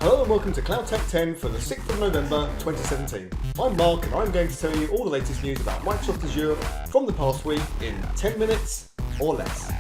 Hello and welcome to Cloud Tech 10 for the 6th of November 2017. I'm Mark and I'm going to tell you all the latest news about Microsoft Azure from the past week in 10 minutes or less.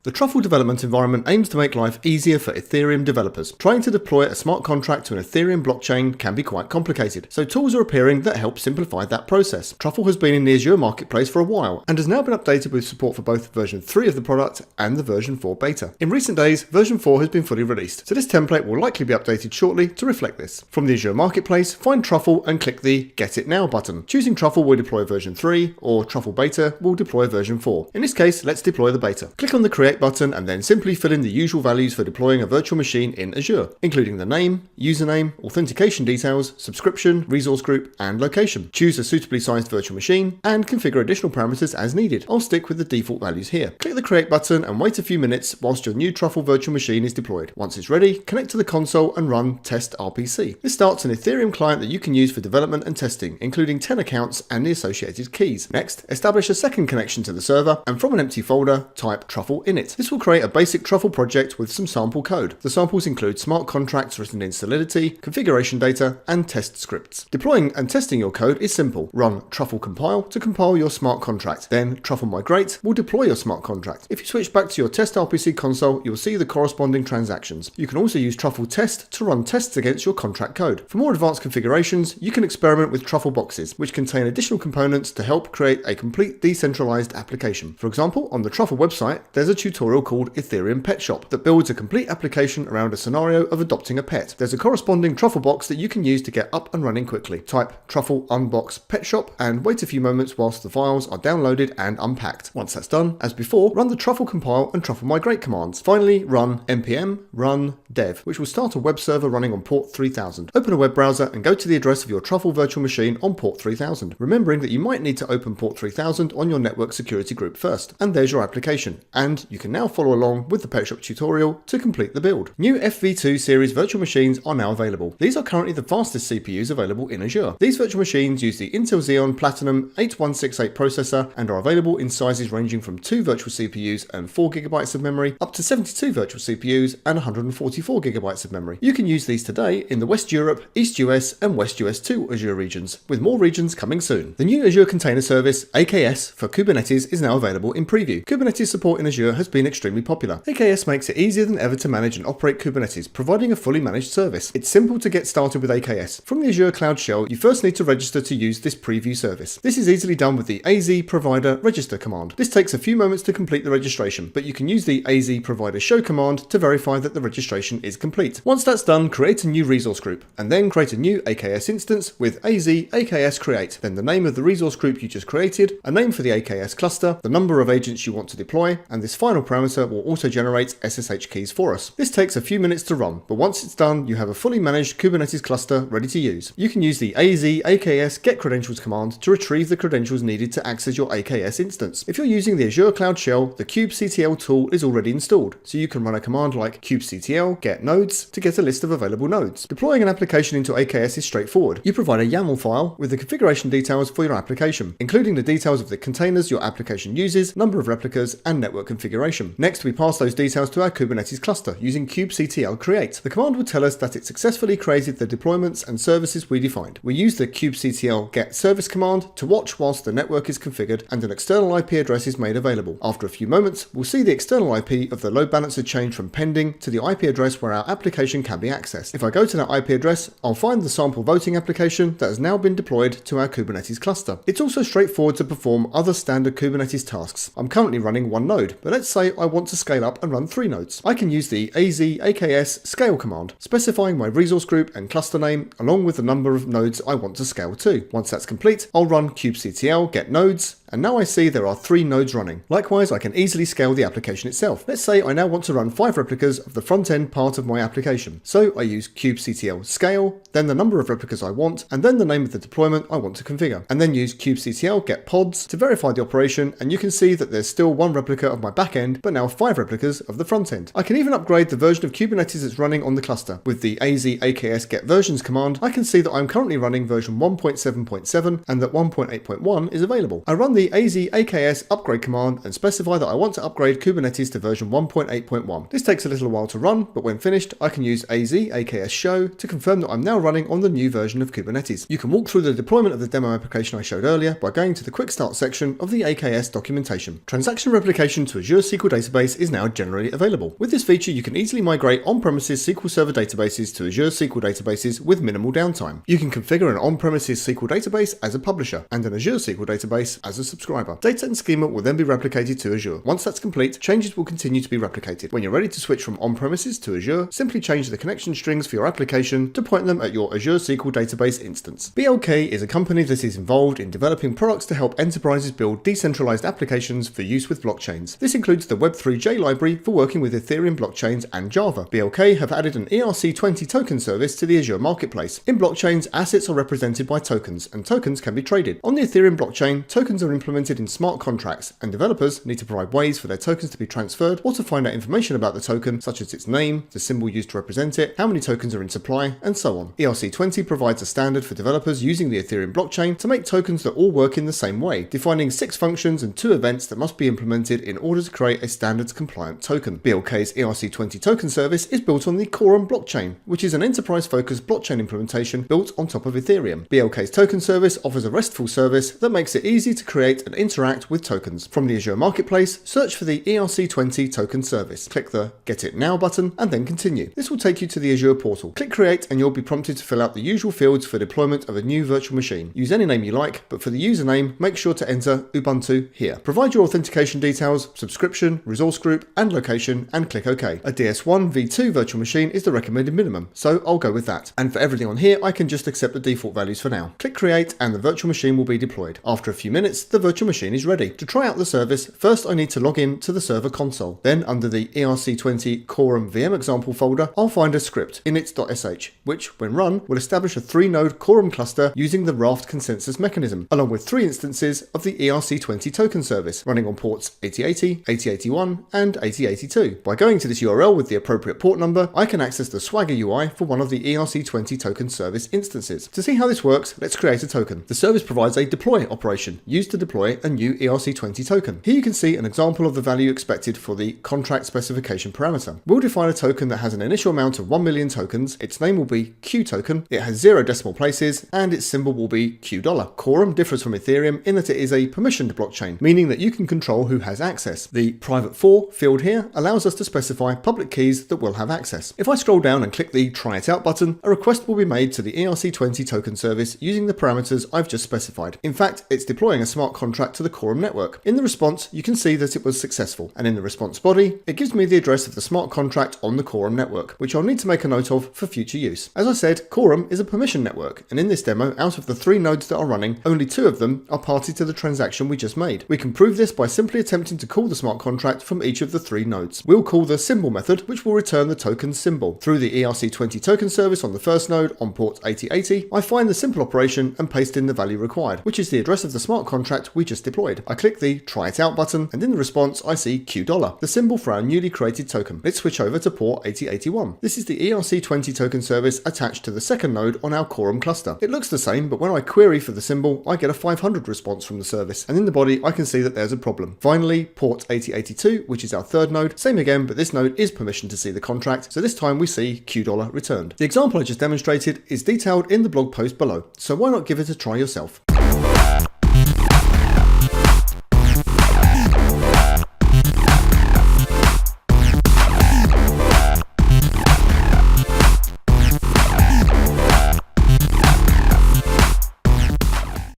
The Truffle development environment aims to make life easier for Ethereum developers. Trying to deploy a smart contract to an Ethereum blockchain can be quite complicated, so tools are appearing that help simplify that process. Truffle has been in the Azure Marketplace for a while and has now been updated with support for both version 3 of the product and the version 4 beta. In recent days, version 4 has been fully released, so this template will likely be updated shortly to reflect this. From the Azure Marketplace, find Truffle and click the Get It Now button. Choosing Truffle will deploy version 3, or Truffle Beta will deploy version 4. In this case, let's deploy the beta. Click on the Create button and then simply fill in the usual values for deploying a virtual machine in Azure, including the name, username, authentication details, subscription, resource group, and location. Choose a suitably sized virtual machine and configure additional parameters as needed. I'll stick with the default values here. Click the Create button and wait a few minutes whilst your new Truffle virtual machine is deployed. Once it's ready, connect to the console and run Test RPC. This starts an Ethereum client that you can use for development and testing, including 10 accounts and the associated keys. Next, establish a second connection to the server and from an empty folder, type Truffle init. This will create a basic Truffle project with some sample code. The samples include smart contracts written in Solidity, configuration data, and test scripts. Deploying and testing your code is simple. Run Truffle compile to compile your smart contract. Then Truffle migrate will deploy your smart contract. If you switch back to your test RPC console, you'll see the corresponding transactions. You can also use Truffle test to run tests against your contract code. For more advanced configurations, you can experiment with Truffle boxes, which contain additional components to help create a complete decentralized application. For example, on the Truffle website, there's a tutorial called Ethereum Pet Shop that builds a complete application around a scenario of adopting a pet. There's a corresponding Truffle box that you can use to get up and running quickly. Type Truffle unbox pet shop and wait a few moments whilst the files are downloaded and unpacked. Once that's done, as before, run the Truffle compile and Truffle migrate commands. Finally, run npm run dev, which will start a web server running on port 3000. Open a web browser and go to the address of your Truffle virtual machine on port 3000, remembering that you might need to open port 3000 on your network security group first. And there's your application. And you can now follow along with the Pet Shop tutorial to complete the build. New Fv2 Series virtual machines are now available. These are currently the fastest CPUs available in Azure. These virtual machines use the Intel Xeon Platinum 8168 processor and are available in sizes ranging from 2 virtual CPUs and 4 GB of memory up to 72 virtual CPUs and 144 GB of memory. You can use these today in the West Europe, East US and West US 2 Azure regions, with more regions coming soon. The new Azure Container Service, AKS, for Kubernetes is now available in preview. Kubernetes support in Azure has been extremely popular. AKS makes it easier than ever to manage and operate Kubernetes, providing a fully managed service. It's simple to get started with AKS. From the Azure Cloud Shell, you first need to register to use this preview service. This is easily done with the AZ provider register command. This takes a few moments to complete the registration, but you can use the AZ provider show command to verify that the registration is complete. Once that's done, create a new resource group, and then create a new AKS instance with AZ AKS create, then the name of the resource group you just created, a name for the AKS cluster, the number of agents you want to deploy, and this final parameter will also generate SSH keys for us. This takes a few minutes to run, but once it's done, you have a fully managed Kubernetes cluster ready to use. You can use the AZ AKS get credentials command to retrieve the credentials needed to access your AKS instance. If you're using the Azure Cloud Shell, the kubectl tool is already installed, so you can run a command like kubectl get nodes to get a list of available nodes. Deploying an application into AKS is straightforward. You provide a YAML file with the configuration details for your application, including the details of the containers your application uses, number of replicas, and network configuration. Next, we pass those details to our Kubernetes cluster using kubectl create. The command will tell us that it successfully created the deployments and services we defined. We use the kubectl get service command to watch whilst the network is configured and an external IP address is made available. After a few moments, we'll see the external IP of the load balancer change from pending to the IP address where our application can be accessed. If I go to that IP address, I'll find the sample voting application that has now been deployed to our Kubernetes cluster. It's also straightforward to perform other standard Kubernetes tasks. I'm currently running one node, but let's say I want to scale up and run 3 nodes. I can use the AZ AKS scale command, specifying my resource group and cluster name along with the number of nodes I want to scale to. Once that's complete, I'll run kubectl get nodes, and now I see there are 3 nodes running. Likewise, I can easily scale the application itself. Let's say I now want to run 5 replicas of the front-end part of my application. So I use kubectl scale, then the number of replicas I want, and then the name of the deployment I want to configure. And then use kubectl get pods to verify the operation, and you can see that there's still 1 replica of my backend, but now 5 replicas of the front end. I can even upgrade the version of Kubernetes that's running on the cluster. With the AZ AKS get versions command, I can see that I'm currently running version 1.7.7 and that 1.8.1 is available. I run the the AKS upgrade command and specify that I want to upgrade Kubernetes to version 1.8.1. This takes a little while to run, but when finished, I can use AKS show to confirm that I'm now running on the new version of Kubernetes. You can walk through the deployment of the demo application I showed earlier by going to the quick start section of the AKS documentation. Transaction replication to Azure SQL database is now generally available. With this feature, you can easily migrate on-premises SQL Server databases to Azure SQL databases with minimal downtime. You can configure an on-premises SQL database as a publisher and an Azure SQL database as a subscriber. Data and schema will then be replicated to Azure. Once that's complete, changes will continue to be replicated. When you're ready to switch from on-premises to Azure, simply change the connection strings for your application to point them at your Azure SQL database instance. BLK is a company that is involved in developing products to help enterprises build decentralized applications for use with blockchains. This includes the Web3J library for working with Ethereum blockchains and Java. BLK have added an ERC-20 token service to the Azure Marketplace. In blockchains, assets are represented by tokens, and tokens can be traded. On the Ethereum blockchain, tokens are implemented in smart contracts, and developers need to provide ways for their tokens to be transferred or to find out information about the token, such as its name, the symbol used to represent it, how many tokens are in supply, and so on. ERC-20 provides a standard for developers using the Ethereum blockchain to make tokens that all work in the same way, defining 6 functions and 2 events that must be implemented in order to create a standards-compliant token. BLK's ERC-20 token service is built on the Quorum blockchain, which is an enterprise-focused blockchain implementation built on top of Ethereum. BLK's token service offers a RESTful service that makes it easy to create and interact with tokens. From the Azure Marketplace, search for the ERC-20 token service. Click the Get It Now button and then continue. This will take you to the Azure portal. Click Create and you'll be prompted to fill out the usual fields for deployment of a new virtual machine. Use any name you like, but for the username, make sure to enter Ubuntu here. Provide your authentication details, subscription, resource group, and location, and click OK. A DS1 v2 virtual machine is the recommended minimum, so I'll go with that. And for everything on here, I can just accept the default values for now. Click Create and the virtual machine will be deployed. After a few minutes, the virtual machine is ready. To try out the service, first I need to log in to the server console. Then under the ERC-20 Quorum VM example folder, I'll find a script, init.sh, which, when run, will establish a 3-node Quorum cluster using the raft consensus mechanism, along with 3 instances of the ERC-20 token service, running on ports 8080, 8081, and 8082. By going to this URL with the appropriate port number, I can access the Swagger UI for one of the ERC-20 token service instances. To see how this works, let's create a token. The service provides a deploy operation, used to deploy a new ERC-20 token. Here you can see an example of the value expected for the contract specification parameter. We'll define a token that has an initial amount of 1 million tokens, its name will be Q token, it has 0 decimal places, and its symbol will be $. Quorum differs from Ethereum in that it is a permissioned blockchain, meaning that you can control who has access. The private for field here allows us to specify public keys that will have access. If I scroll down and click the Try It Out button, a request will be made to the ERC-20 token service using the parameters I've just specified. In fact, it's deploying a smart contract to the Quorum network. In the response, you can see that it was successful, and in the response body, it gives me the address of the smart contract on the Quorum network, which I'll need to make a note of for future use. As I said, Quorum is a permission network, and in this demo, out of the 3 nodes that are running, only 2 of them are party to the transaction we just made. We can prove this by simply attempting to call the smart contract from each of the 3 nodes. We'll call the symbol method, which will return the token symbol. Through the ERC-20 token service on the first node on port 8080, I find the simple operation and paste in the value required, which is the address of the smart contract we just deployed. I click the Try It Out button, and in the response, I see $, the symbol for our newly created token. Let's switch over to port 8081. This is the ERC-20 token service attached to the second node on our Quorum cluster. It looks the same, but when I query for the symbol, I get a 500 response from the service, and in the body, I can see that there's a problem. Finally, port 8082, which is our third node, same again, but this node is permissioned to see the contract, so this time we see $, returned. The example I just demonstrated is detailed in the blog post below, so why not give it a try yourself?